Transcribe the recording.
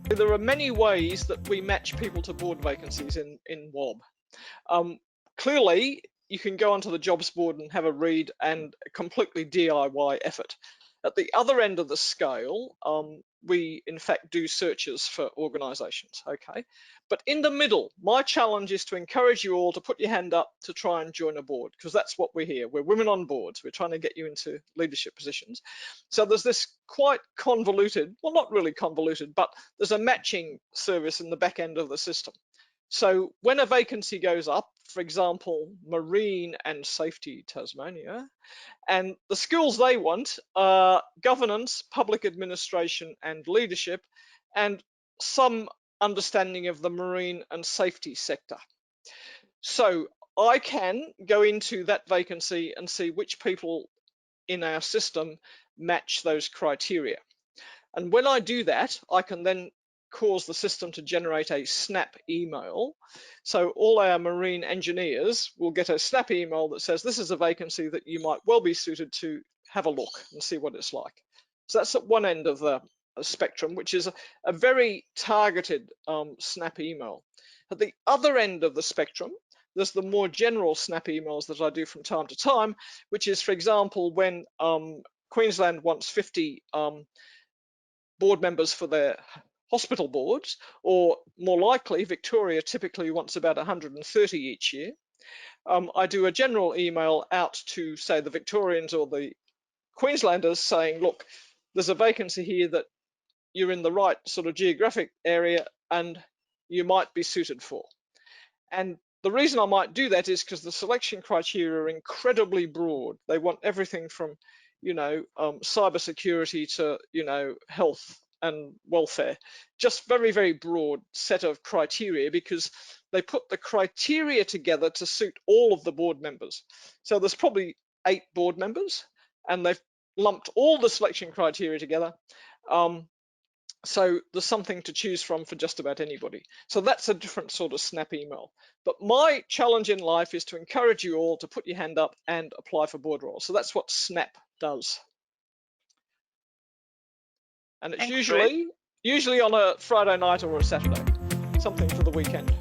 There are many ways that we match people to board vacancies in WOB. Clearly, you can go onto the jobs board and have a read, and a completely DIY effort. At the other end of the scale, we in fact do searches for organisations, okay? But in the middle, my challenge is to encourage you all to put your hand up to try and join a board, because that's what we're here. We're women on boards. We're trying to get you into leadership positions. So there's this quite convoluted, well, not really convoluted, but there's a matching service in the back end of the system. So when a vacancy goes up, for example, Marine and Safety Tasmania, and the skills they want are governance, public administration and leadership, and some understanding of the marine and safety sector. So I can go into that vacancy and see which people in our system match those criteria. And when I do that, I can then cause the system to generate a snap email. So all our marine engineers will get a snap email that says, this is a vacancy that you might well be suited to have a look and see what it's like. So that's at one end of the spectrum, which is a very targeted snap email. At the other end of the spectrum, there's the more general snap emails that I do from time to time, which is, for example, when Queensland wants 50 board members for their hospital boards, or more likely, Victoria typically wants about 130 each year. I do a general email out to, say, the Victorians or the Queenslanders saying, look, there's a vacancy here that you're in the right sort of geographic area and you might be suited for. And the reason I might do that is because the selection criteria are incredibly broad. They want everything from, cybersecurity to, health and welfare. Just very, very broad set of criteria, because they put the criteria together to suit all of the board members. So there's probably 8 board members, and they've lumped all the selection criteria together. So there's something to choose from for just about anybody. So that's a different sort of snap email. But my challenge in life is to encourage you all to put your hand up and apply for board roles. So that's what snap does. And it's usually on a Friday night or a Saturday, something for the weekend.